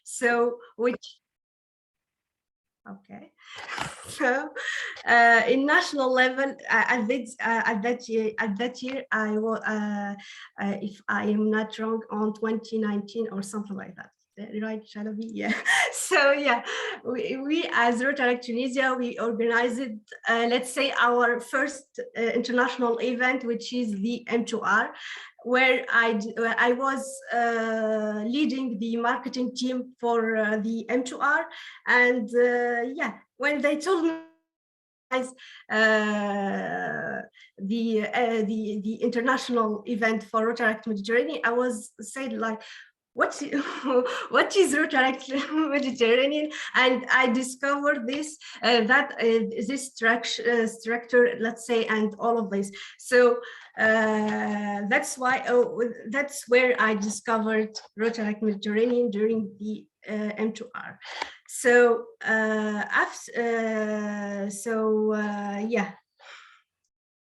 So which okay. So in national level, at that year, I was, if I am not wrong, on 2019 or something like that. Right, Shalabi? Yeah. So yeah, we as Rotaract Tunisia, we organized, let's say, our first international event, which is the M2R, where I was leading the marketing team for the M2R, and yeah, when they told me the international event for Rotaract Mediterranean, I was said like, what is Rotaract Mediterranean? And I discovered this this structure, let's say, and all of this. So that's why that's where I discovered Rotaract Mediterranean during the M2R. So yeah.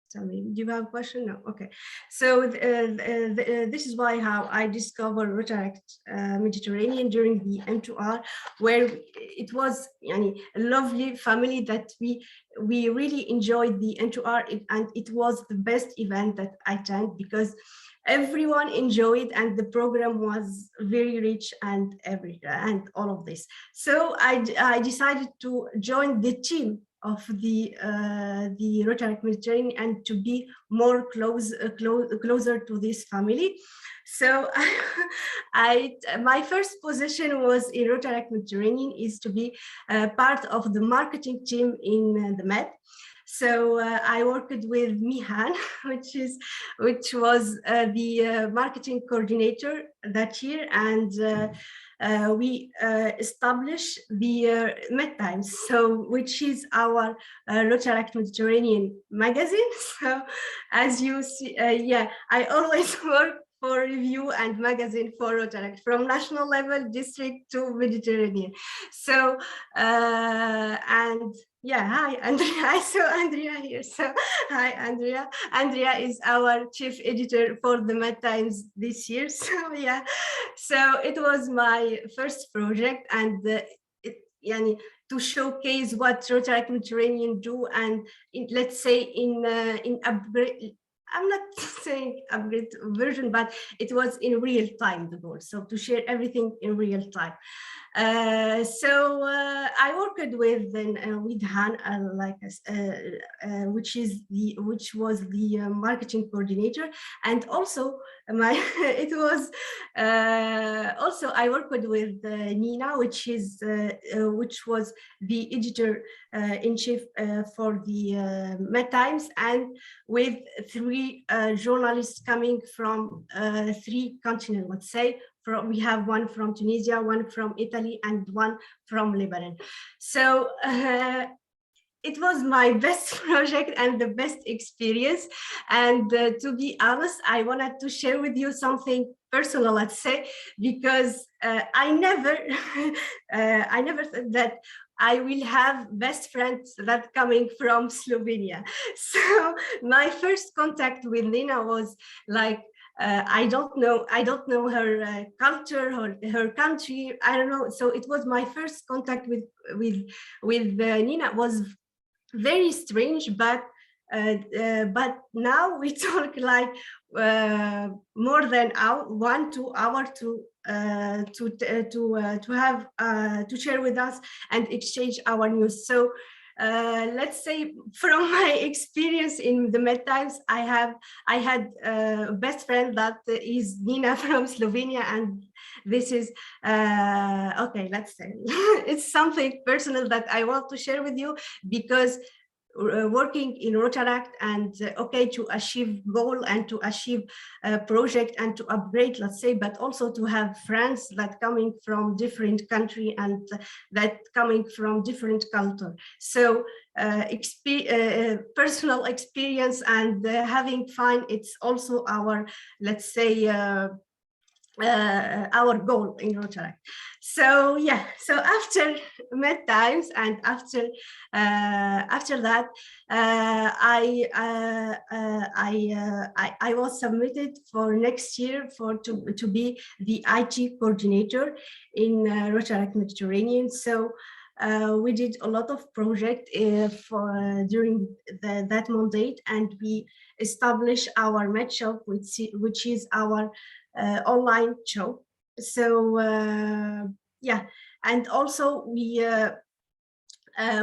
Sorry, do you have a question? No. Okay. So this is why how I discovered Rotaract Mediterranean during the M2R, where it was a lovely family that we really enjoyed the M2R, and it was the best event that I attended because everyone enjoyed and the program was very rich and all of this. So I decided to join the team of the Rotaract Mediterranean and to be more closer to this family. So my first position was in Rotaract Mediterranean is to be part of the marketing team in the Med. So I worked with Mihan, which was the marketing coordinator that year, and we established the Med Times, so which is our Rotaract Mediterranean magazine. So as you see, yeah, I always work for review and magazine for Rotaract from national level, district to Mediterranean. So and yeah, hi Andrea. I saw Andrea here. So hi Andrea. Andrea is our chief editor for the Med Times this year. So yeah, so it was my first project, and to showcase what Rotaract Mediterranean do, and let's say in upgrade. I'm not saying upgrade version, but it was in real time, the goal. So to share everything in real time. So I worked with Han, which was the marketing coordinator, and also it was also I worked with Nina, which was the editor in chief for the Med Times, and with 3 journalists coming from 3 continents, let's say. We have one from Tunisia, one from Italy, and one from Lebanon. So it was my best project and the best experience. And to be honest, I wanted to share with you something personal, let's say, because I never thought that I will have best friends that coming from Slovenia. So my first contact with Nina was like, I don't know her culture, her country. I don't know. So it was my first contact with Nina. It was very strange, but now we talk like more than 1-2 hours to have to share with us and exchange our news. So let's say from my experience in the Med Times, I had a best friend that is Nina from Slovenia, and this is okay, let's say it's something personal that I want to share with you, because working in Rotaract and okay, to achieve goal and to achieve a project and to upgrade, let's say, but also to have friends that coming from different country and that coming from different culture. So personal experience and having fun, it's also our, let's say, our goal in Rotaract. So yeah, so after med times and after that, I was submitted for next year to be the IT coordinator in Rotaract Mediterranean. So we did a lot of projects during that mandate, and we established our med shop, which is our online show. So yeah, and also we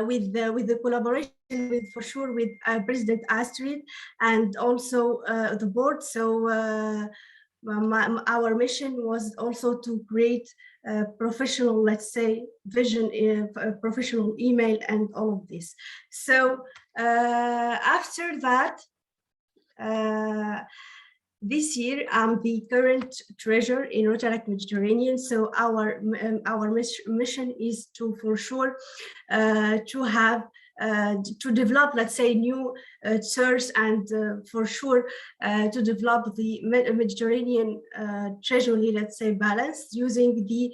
with the collaboration for sure with President Astrid and also the board. So our mission was also to create a professional, let's say, vision, a professional email, and all of this. So after that. This year, I'm the current treasurer in Rotaract Mediterranean. So our mission is to, for sure, to develop, let's say, new source, and for sure to develop the Mediterranean treasury, let's say, balance using the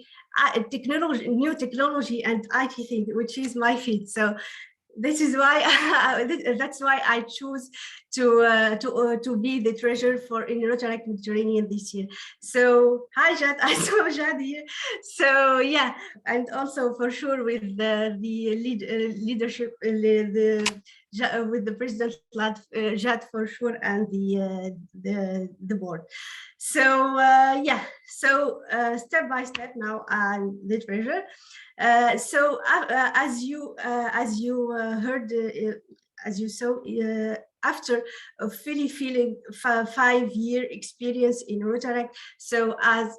new technology and IT thing, which is my field. So this is why that's why I choose to be the treasurer for in Rotaract Mediterranean this year. So hi Jad, I saw Jad here. So yeah, and also for sure with the leadership, with the president Jad for sure, and the board. So yeah, so step by step now I'm the treasurer. So as you heard, as you saw, after a feeling 5-year experience in Rotaract, so as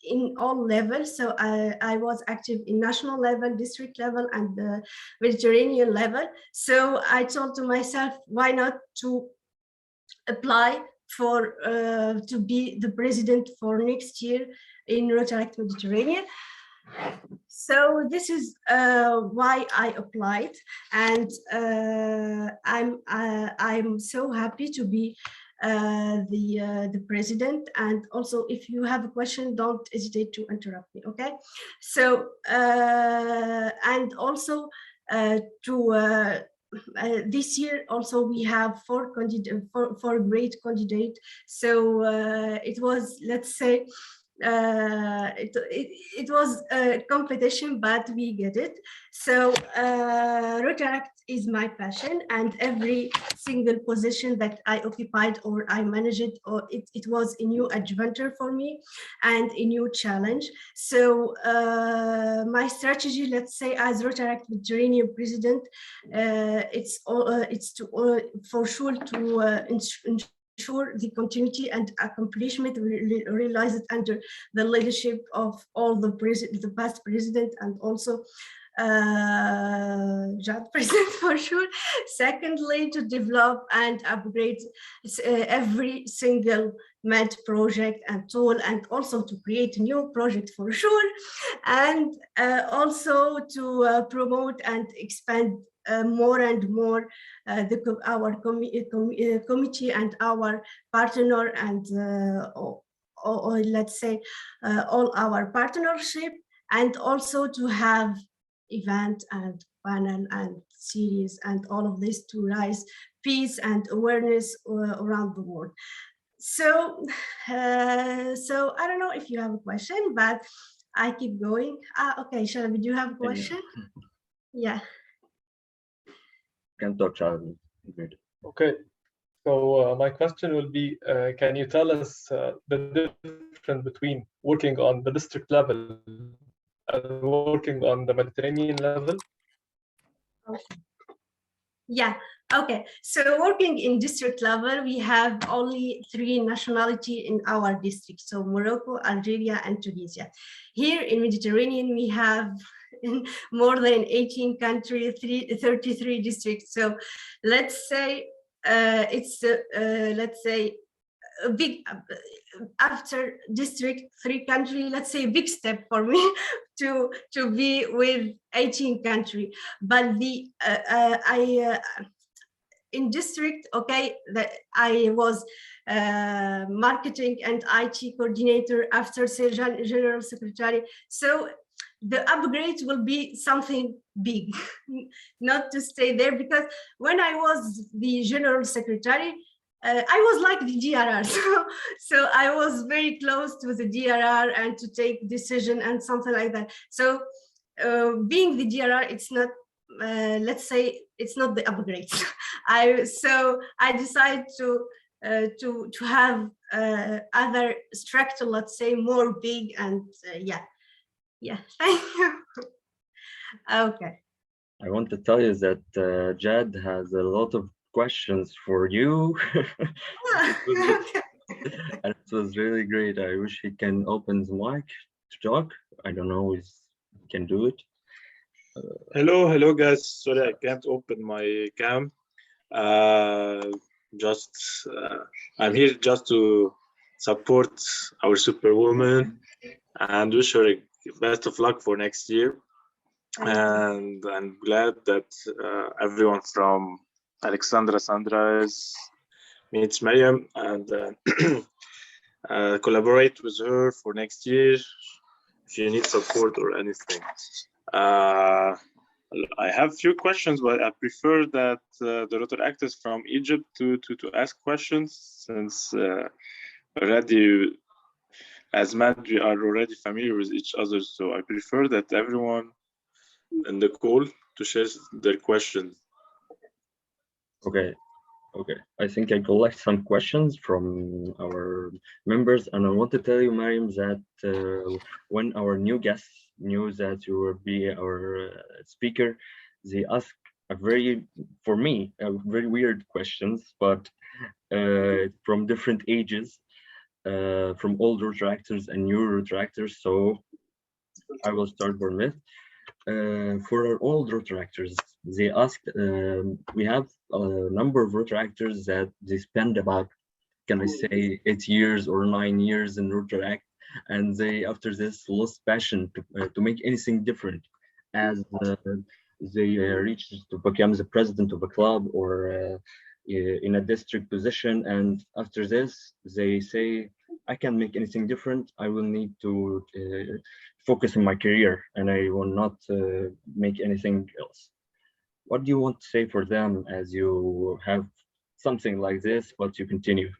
in all levels, so I was active in national level, district level, and Mediterranean level. So I thought to myself, why not to apply for to be the president for next year in Rotaract Mediterranean. So this is why I applied, and I'm so happy to be the president. And also, if you have a question, don't hesitate to interrupt me. Okay. So and also this year also we have four great candidates. So it was, let's say, it was a competition, but we get it. So Rotaract is my passion, and every single position that I occupied or I managed, or it was a new adventure for me and a new challenge. So my strategy, let's say, as Rotaract Mediterranean president, it's for sure to ensure the continuity and accomplishment realized under the leadership of all the past president, and also Jad president for sure. Secondly, to develop and upgrade every single MED project and tool, and also to create new project for sure, and also to promote and expand more and more our committee and our partner, and or let's say all our partnership, and also to have event and panel and series and all of this to raise peace and awareness around the world. So so I don't know if you have a question, but I keep going. Okay, Shalabi, do you have a question? Yeah. Can talk, Charlie. Okay, so my question will be, can you tell us the difference between working on the district level and working on the Mediterranean level? Okay. Yeah, okay. So working in district level, we have only 3 nationalities in our district. So Morocco, Algeria, and Tunisia. Here in Mediterranean, we have more than 18 countries, 33 districts. So let's say it's, let's say, a big, after district 3 country, let's say a big step for me to be with 18 country. But the in district, okay, that I was marketing and IT coordinator, after sales general secretary. So the upgrade will be something big, not to stay there, because when I was the general secretary, I was like the DRR, so I was very close to the DRR and to take decision and something like that. So being the DRR, it's not, let's say, it's not the upgrade. So I decided to have other structure, let's say, more big, and yeah. Thank you. Okay. I want to tell you that Jad has a lot of questions for you. And it was really great. I wish he can open the mic to talk. I don't know if he can do it. Hello guys. Sorry, I can't open my cam. I'm here just to support our superwoman and wish her best of luck for next year. And I'm glad that everyone from Alexandra Sandra meets Maryem and collaborate with her for next year if you need support or anything. I have few questions, but I prefer that the Rotaractors from Egypt to ask questions, since already, as Matt, we are already familiar with each other. So I prefer that everyone in the call to share their questions. Okay. I think I collect some questions from our members, and I want to tell you, Maryem, that when our new guests knew that you will be our speaker, they asked for me, very weird questions, but from different ages, from old Rotaractors and new Rotaractors. So I will start from it. For our old Rotaractors, they asked, we have a number of Rotaractors that they spend about, can I say, 8 years or 9 years in Rotaract, and they, after this, lost passion to make anything different, as they reach to become the president of a club or in a district position, and after this, they say, I can't make anything different. I will need to focus on my career, and I will not make anything else. What do you want to say for them as you have something like this, but you continue?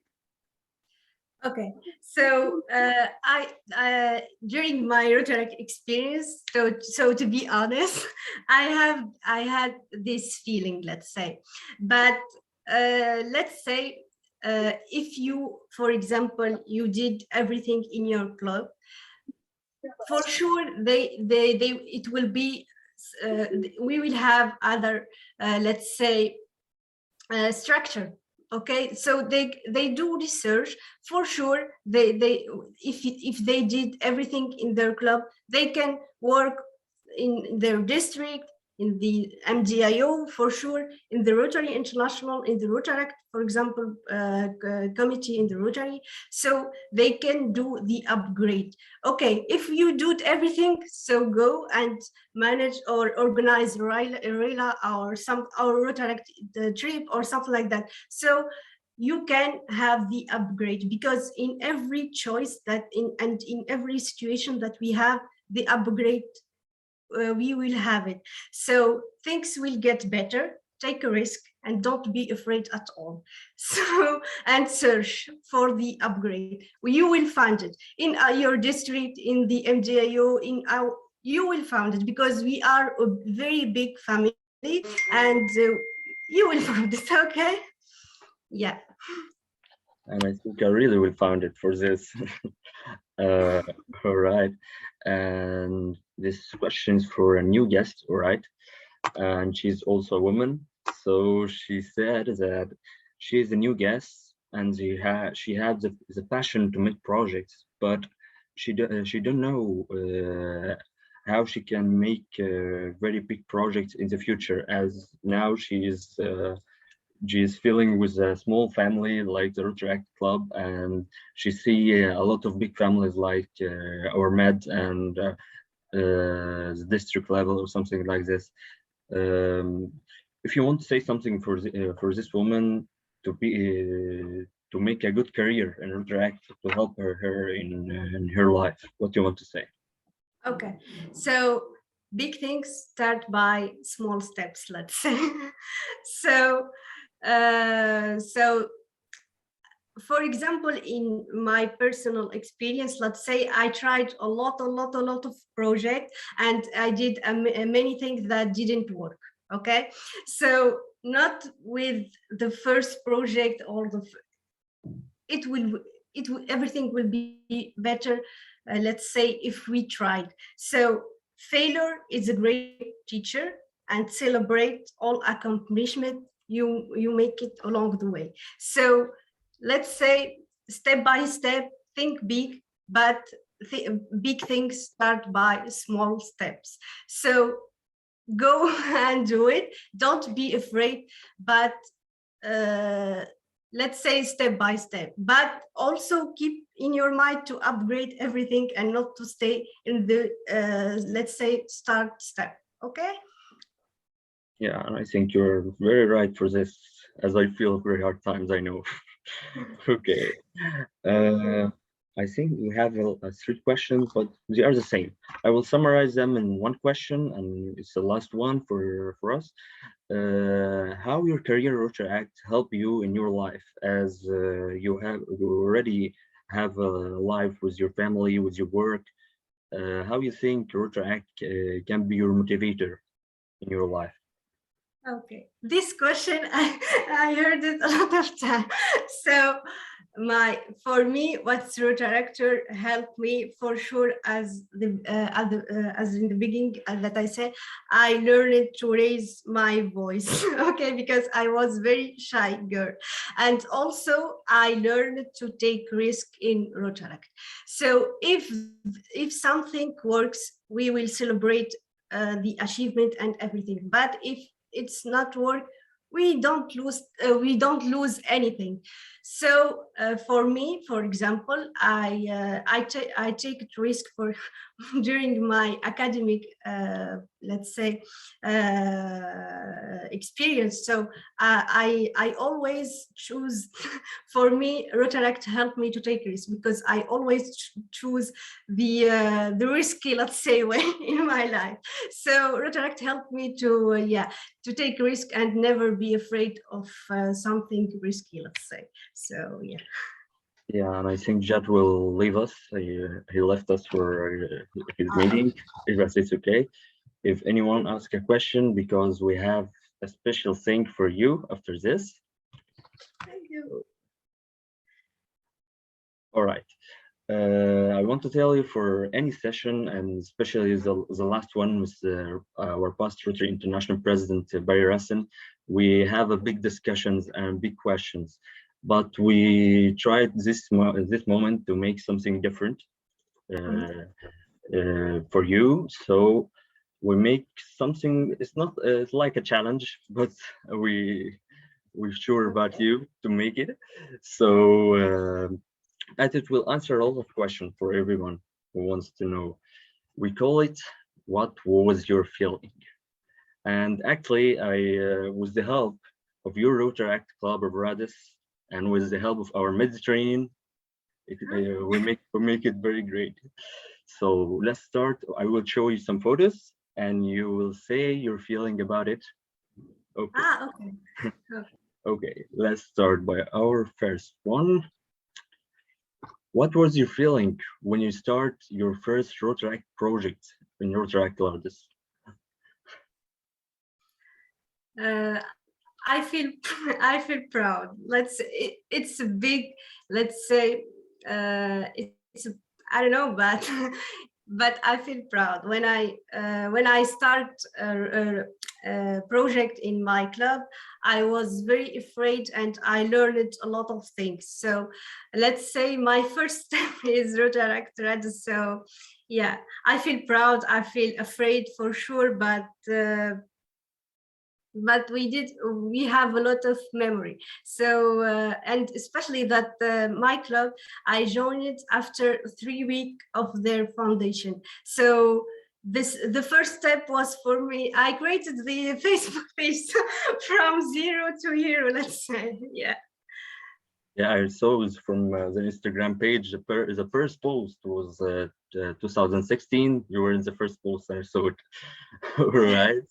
Okay, so I during my Rotaract experience, so to be honest, I had this feeling, let's say, but let's say if you, for example, you did everything in your club, for sure it will be we will have other let's say structure. Okay, so they do research, for sure. If they did everything in their club, they can work in their district, in the MDIO, for sure, in the Rotary International, in the Rotaract, for example, committee in the Rotary, so they can do the upgrade. Okay, if you do everything, so go and manage or organize RELA or Rotaract trip or something like that. So you can have the upgrade, because in every choice and in every situation that we have, the upgrade, we will have it. So things will get better. Take a risk and don't be afraid at all. So, and search for the upgrade. You will find it in your district, in the MDIO, you will find it, because we are a very big family, and you will find it. Okay. Yeah. And I think I really will find it for this. All right. And this question is for a new guest, all right? And she's also a woman. So she said that she is a new guest, and she had the passion to make projects, but she don't know how she can make very big projects in the future, as now she is feeling with a small family like the Rotaract Club, and she see a lot of big families like our Med and the district level or something like this. if you want to say something for this woman to be to make a good career and Rotaract to help her in her life, what do you want to say? Okay, so big things start by small steps, let's say. So, so for example, in my personal experience, let's say I tried a lot of projects, and I did many things that didn't work. Okay, so not with the first project or it will everything will be better, let's say, if we tried. So failure is a great teacher, and celebrate all accomplishment you make it along the way. So let's say step by step, think big, but big things start by small steps. So go and do it, don't be afraid, but let's say step by step, but also keep in your mind to upgrade everything and not to stay in the let's say start step. Okay. Yeah, and I think you're very right for this, as I feel very hard times, I know. Okay. I think we have 3 questions, but they are the same. I will summarize them in one question, and it's the last one for us. How your career Rotaract help you in your life, as you already have a life with your family, with your work. How you think Rotaract can be your motivator in your life? Okay, this question I heard it a lot of time. So for me, what's Rotaractor helped me for sure, as in the beginning that I said, I learned to raise my voice. Okay, because I was very shy girl, and also I learned to take risk in Rotaract. So if something works, we will celebrate the achievement and everything. But if it's not work, we don't lose anything. So for me, for example, I take risk for during my academic let's say experience. So I always choose for me, Rotaract helped me to take risks, because I always choose the risky, let's say, way in my life. So Rotaract helped me to to take risk and never be afraid of something risky, let's say. So yeah. Yeah, and I think Jad will leave us. He left us for his meeting. If it's okay. If anyone asks a question, because we have a special thing for you after this. Thank you. All right. I want to tell you, for any session, and especially the last one with our past Rotary International President, Barry Rassen, we have a big discussions and big questions. But we tried this moment to make something different for you. So we make something. It's not it's like a challenge, but we're sure about you to make it. So and it will answer all of questions for everyone who wants to know. We call it "What was your feeling?" And actually, with the help of your Rotaract Club of Radis, and with the help of our Mediterranean, we make it very great. So let's start. I will show you some photos, and you will say your feeling about it. Okay. Okay. Okay, let's start by our first one. What was your feeling when you start your first Rotaract project in Rotaract Lardis? I feel I feel proud. It's a big, let's say, it's I don't know, but but I feel proud when I start a project in my club. I was very afraid, and I learned a lot of things. So let's say my first step is Rotaractors. So yeah, I feel proud. I feel afraid for sure, but we have a lot of memory. So and especially that my club, I joined it after 3 weeks of their foundation. So the first step was for me. I created the Facebook page from 0 to hero, let's say. Yeah. Yeah, I saw it from the Instagram page. The first post was 2016. You were in the first post, I saw it. All right.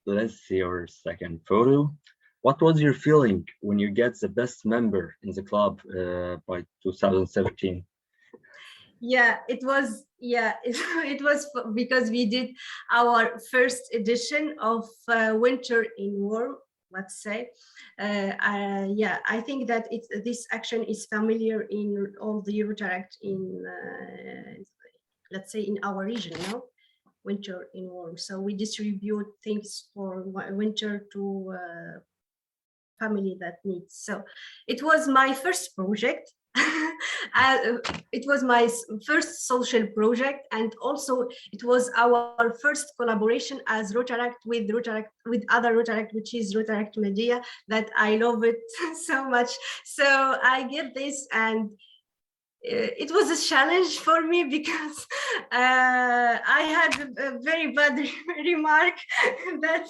Let's see your second photo. What was your feeling when you get the best member in the club by 2017? Yeah, it was. Yeah, it was because we did our first edition of Winter in Warm, let's say. Yeah, I think that this action is familiar in all the Rotaract in, let's say, in our region, no? Winter in Warm. So we distribute things for winter to family that needs. So it was my first project. It was my first social project, and also it was our first collaboration as Rotaract with other Rotaract, which is Rotaract Media, that I love it so much. So I get this, and it was a challenge for me because I had a very bad remark that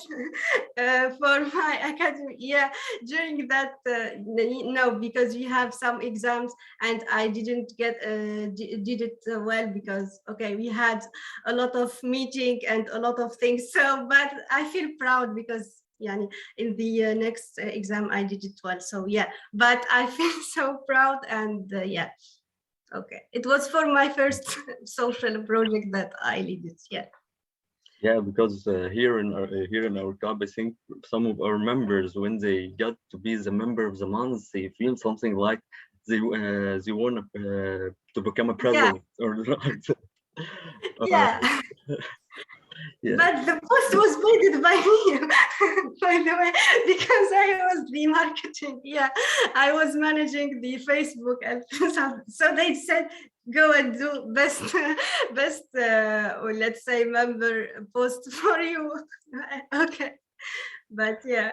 for my academy, yeah, during that, no, because we have some exams and I didn't get, did it well because, okay, we had a lot of meeting and a lot of things. So, but I feel proud because yeah, in the next exam I did it well. So yeah, but I feel so proud, and yeah. Okay, it was for my first social project that I lead it. Yeah. Yeah, because here in our club, I think some of our members, when they got to be the member of the month, they feel something like they want to become a president, yeah. Or yeah. Yeah. But the post was made by me, by the way, because I was the marketing. Yeah, I was managing the Facebook, and so they said, go and do best, or let's say member post for you. Okay, but yeah.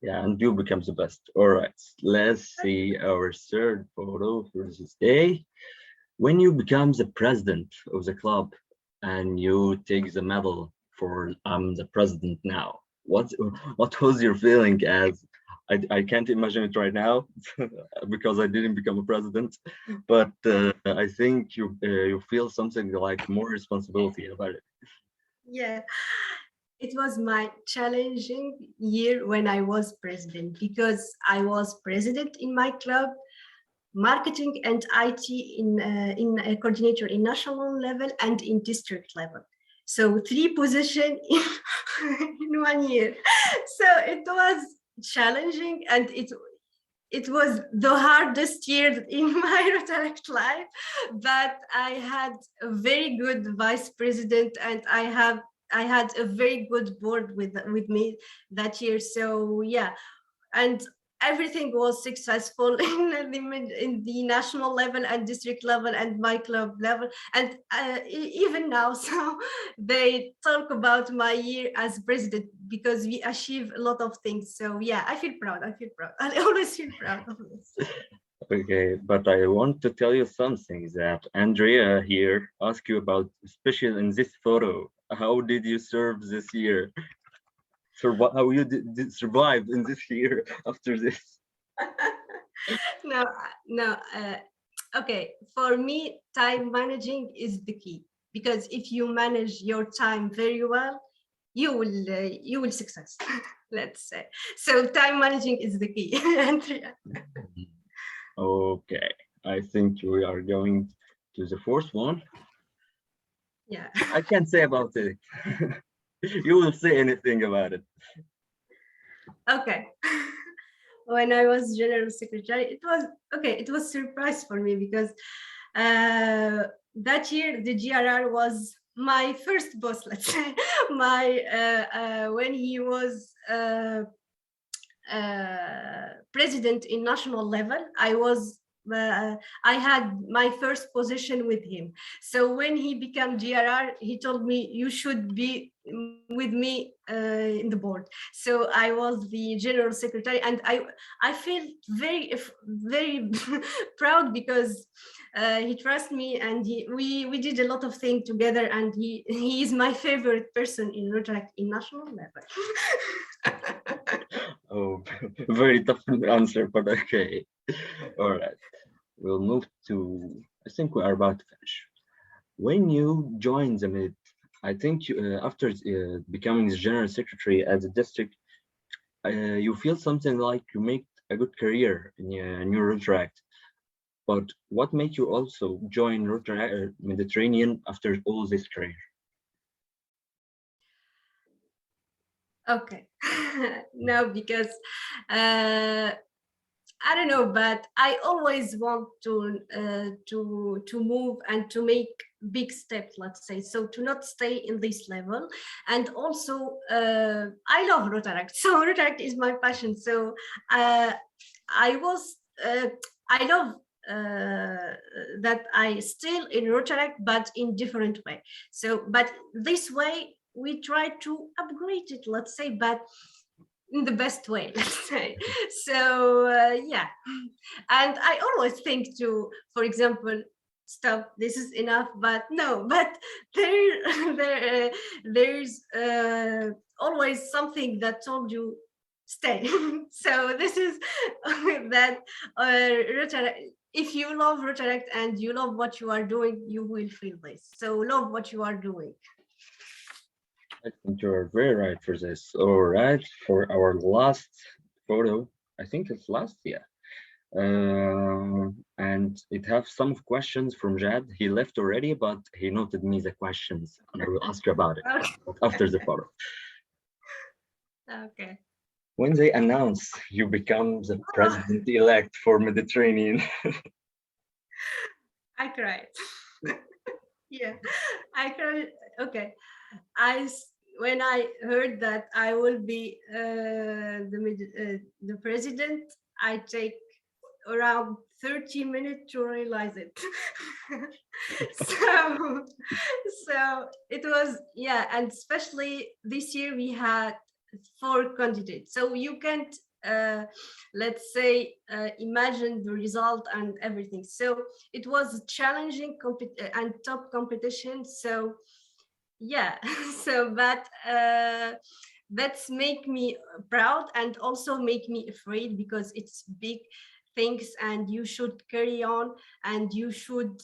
Yeah, and you becomes the best. All right, let's see our third photo for this day. When you become the president of the club, and you take the medal for I'm the president now. What was your feeling? As I can't imagine it right now because I didn't become a president, but I think you feel something like more responsibility about it. Yeah, it was my challenging year when I was president, because I was president in my club, marketing and IT in a coordinator in national level and in district level. So 3 positions in 1 year. So it was challenging, and it was the hardest year in my Rotaract life, but I had a very good vice president, and I had a very good board with me that year. So yeah, and everything was successful in the national level and district level and my club level, and even now, so they talk about my year as president because we achieve a lot of things. So yeah, I feel proud. I always feel proud of this. Okay, but I want to tell you something that Andrea here asked you about, especially in this photo. How did you serve this year? How you did survive in this year after this? No. Okay, for me, time managing is the key, because if you manage your time very well, you will success. Let's say. So time managing is the key. Andrea. Okay, I think we are going to the fourth one. Yeah. I can't say about it. You will say anything about it. Okay. When I was general secretary, it was okay. It was a surprise for me because that year the GRR was my first boss. Let's say when he was president in national level, I was I had my first position with him. So when he became GRR, he told me, you should be with me in the board. So I was the general secretary, and I feel very proud because he trusts me, and we did a lot of things together, and he is my favorite person in Rotaract in national level. Oh, very tough answer, but okay. All right, we'll move to, I think we are about to finish. When you joined the MID, I think after becoming the general secretary at the district, you feel something like you make a good career in your Rotaract. But what made you also join Rotaract Mediterranean after all this career? Okay. No, because I don't know, but I always want to move and to make big steps, let's say, so to not stay in this level. And also I love Rotaract, so Rotaract is my passion. So I love that I still in Rotaract, but in different way. So but this way we try to upgrade it, let's say, but in the best way, let's say. So yeah, and I always think to, for example, stop, this is enough, but no, but there's always something that told you stay. So this is that if you love Rotaract and you love what you are doing, you will feel this. So love what you are doing. I think you're very right for this. All right, for our last photo, I think it's last, yeah. And it has some questions from Jad. He left already, but he noted me the questions, and I will ask you about it after the photo. Okay. When they announce you become the president-elect for Mediterranean. I cried. Yeah, I cried. Okay. When I heard that I will be the president, I take around 30 minutes to realize it. so it was, yeah, and especially this year we had 4 candidates, so you can't let's say imagine the result and everything. So it was challenging and tough competition. So yeah. So but that's make me proud and also make me afraid, because it's big things and you should carry on, and you should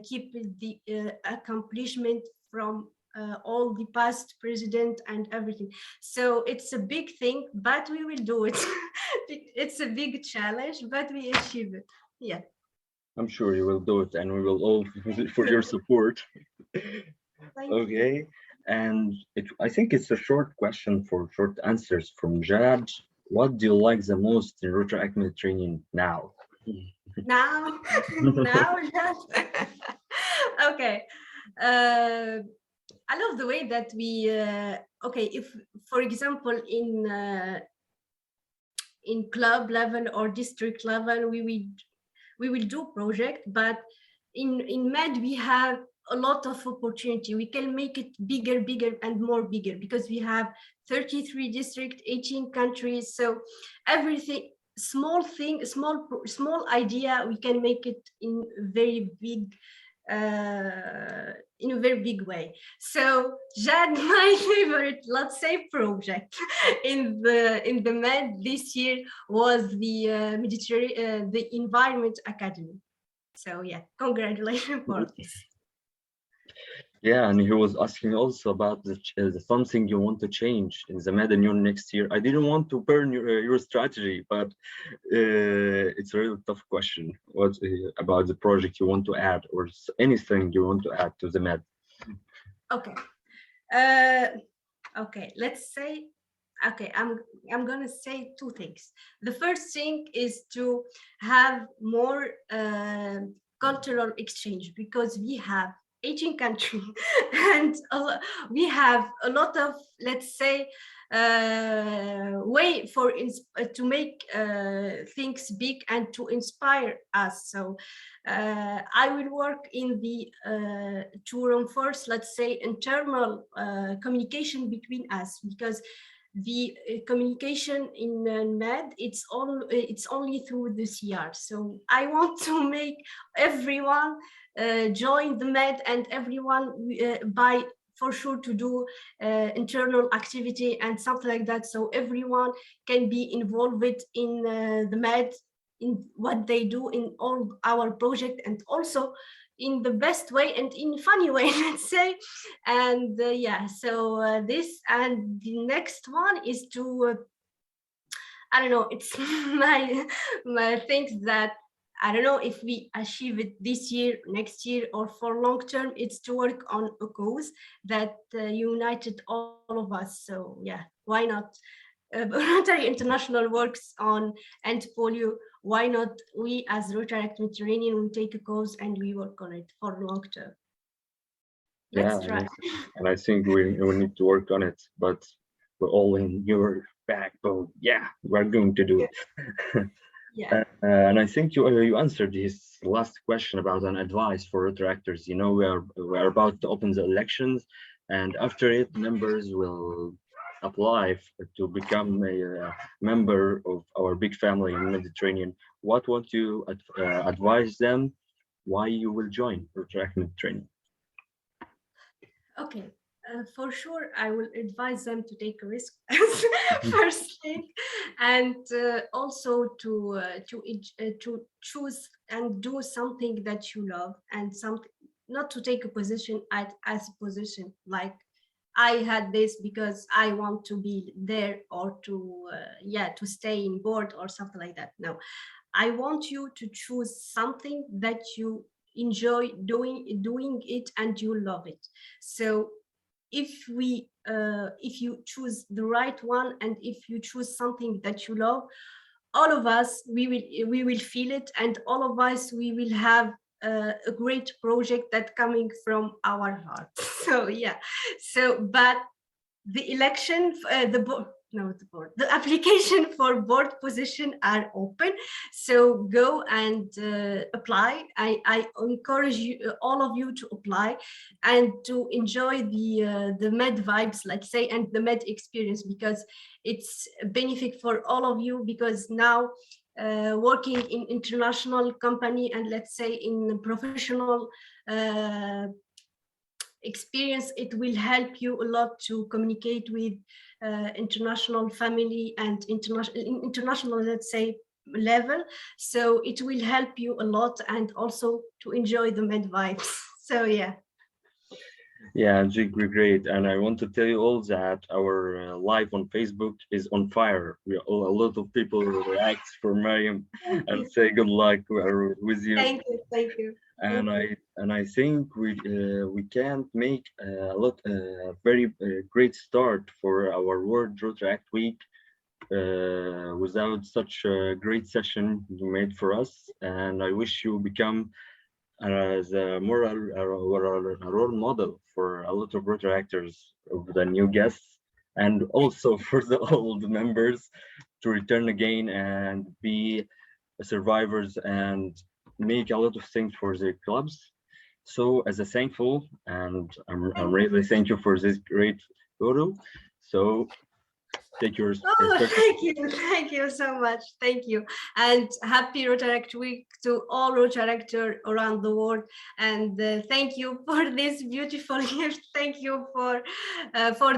keep the accomplishment from all the past president and everything. So it's a big thing, but we will do it. It's a big challenge, but we achieve it. Yeah. I'm sure you will do it, and we will all for your support. Okay, and I think it's a short question for short answers from Jad. What do you like the most in Rotaract Mediterranean now? Now, now, okay. I love the way that we. Okay, if for example in club level or district level, we will do project, but in Med we have a lot of opportunity. We can make it bigger and more bigger, because we have 33 districts, 18 countries. So everything, small idea, we can make it in very big, in a very big way. So Jad, my favorite, let's say, project in the Med this year was the Mediterranean, the Environment Academy. So yeah, congratulations for this. Yeah, and he was asking also about something you want to change in the Mediterranean next year. I didn't want to burn your strategy, but it's a really tough question. What about the project you want to add, or anything you want to add to the Med? Okay. Okay, let's say, okay, I'm gonna say 2 things. The first thing is to have more cultural exchange, because we have 18 countries and we have a lot of, let's say, way to make things big and to inspire us. So I will work in the to reinforce, let's say, internal communication between us, because the communication in MED, it's only through the CR. So I want to make everyone join the MED, and everyone by for sure to do internal activity and something like that, so everyone can be involved in the MED, in what they do in all our project, and also in the best way and in funny way, let's say. And yeah, so this, and the next one is to I don't know, it's my things that I don't know if we achieve it this year, next year, or for long term. It's to work on a cause that united all of us. So yeah, why not? Rotary International works on anti-polio. Why not we as Rotaract Mediterranean will take a cause and we work on it for long term? Let's try. And I think we need to work on it, but we're all in your backbone. Yeah, we're going to do it. Yeah. And I think you answered his last question about an advice for Rotaractors. You know, we are about to open the elections, and after it, members will apply to become a member of our big family in Mediterranean. What would you advise them? Why you will join Rotaract Mediterranean? Okay, for sure, I will advise them to take a risk first thing, and also to choose and do something that you love, and something, not to take a position as a position like I had this because I want to be there, or to to stay in board or something like that. No, I want you to choose something that you enjoy doing it and you love it. So if you choose the right one, and if you choose something that you love, all of us we will feel it, and all of us we will have a great project that coming from our heart. So yeah, so but the election, the application for board position are open, so go and apply. I encourage you, all of you, to apply and to enjoy the med vibes, let's say, and the med experience, because it's a benefit for all of you, because now working in international company, and let's say in professional experience, it will help you a lot to communicate with international family and international, let's say, level. So it will help you a lot, and also to enjoy the med vibes. So yeah. Yeah, great. And I want to tell you all that our live on Facebook is on fire. A lot of people react for Maryem and say good luck. We are with you. Thank you. And I think we can make a lot very great start for our World Rotaract Week without such a great session you made for us. And I wish you become as a role model for a lot of Rotaractors, of the new guests, and also for the old members to return again and be survivors and make a lot of things for their clubs. So as a thankful, and I'm really thank you for this great photo. So take yours. Thank you so much. Thank you, and happy Rotaract Week to all Rotaractors around the world. And thank you for this beautiful gift. Thank you for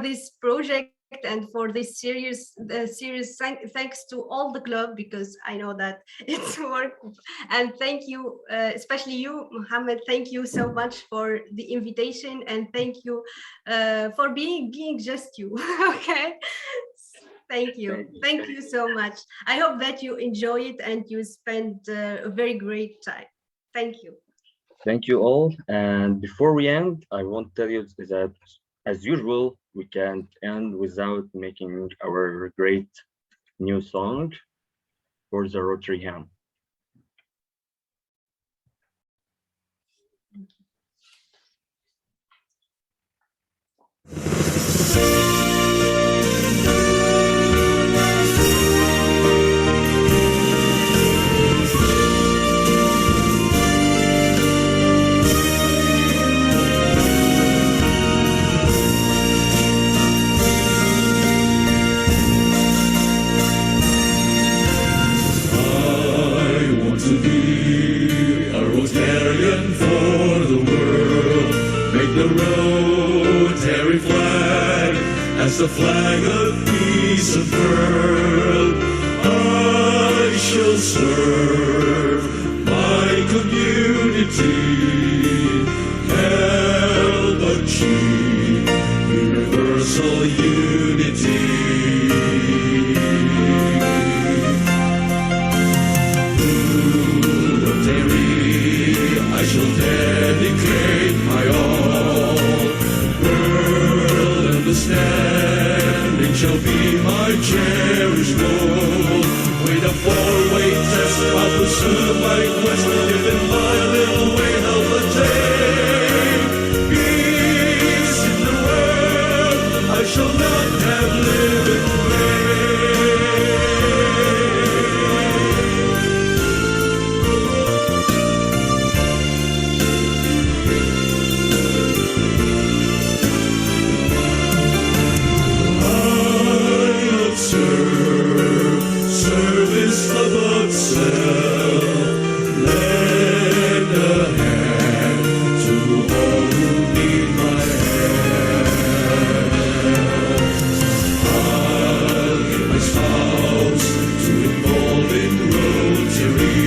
this project and for this series. Thanks to all the club, because I know that it's work. And thank you, especially you, Mohammed. Thank you so much for the invitation, and thank you for being just you. Okay. Thank you so much. I hope that you enjoy it and you spend a very great time. Thank you. Thank you all. And before we end, I want to tell you that, as usual, we can't end without making our great new song for the Rotary Ham. Thank you. as the flag of peace unfurled. I shall serve my community, help achieve universal unity. To Rotary I shall dedicate my all. World understanding shall be my cherished goal. With a four-way test, I'll pursue my quest, given my little way help attain. Peace in the world, I shall not have lived in service above self, lend a hand to all who need my help. I'll give my spouse to involve in Rotary,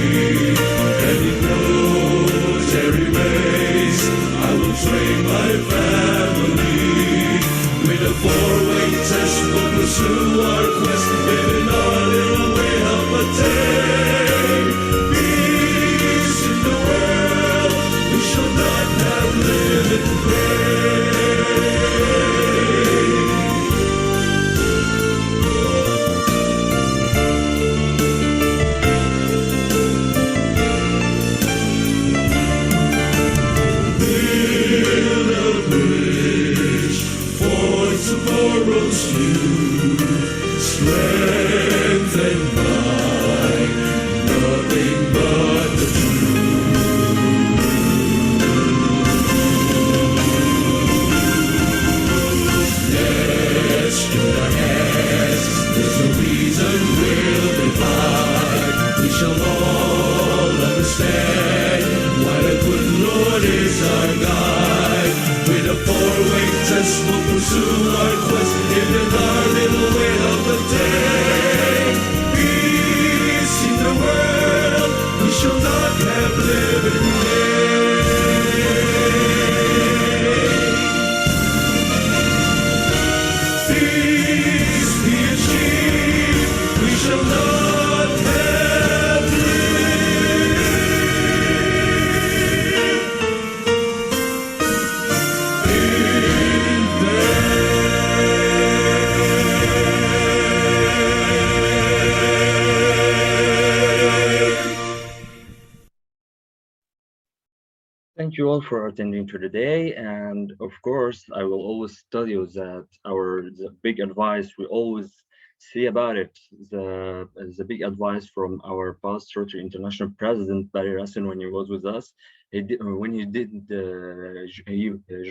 and in Rotary race I will train my family. With a four-way test we'll pursue our quest, living our little way help attain. Peace in the world, we shall not have lived in build a bridge for tomorrow's youth, strengthened by nothing but the truth. Let's join our hands, there's no reason we'll divide. We shall all understand why the good Lord is our guide. With a four-way test we'll pursue our quest, giving our little way of a day. Peace in the world, we shall not have lived in vain. Peace be achieved, we shall not have Thank you all for attending to the day, and of course, I will always tell you that the big advice we always see about it, the big advice from our past Rotary International President Barry Russell when he was with us. When he did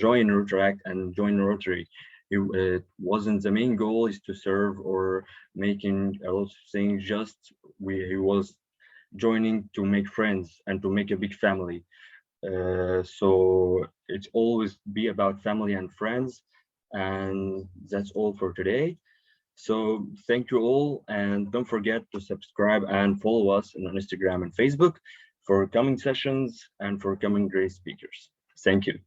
join Rotaract and join Rotary, it wasn't the main goal is to serve or making a lot of things. He was joining to make friends and to make a big family. So it's always be about family and friends, and that's all for today. So thank you all, and don't forget to subscribe and follow us on Instagram and Facebook for coming sessions and for coming great speakers. Thank you.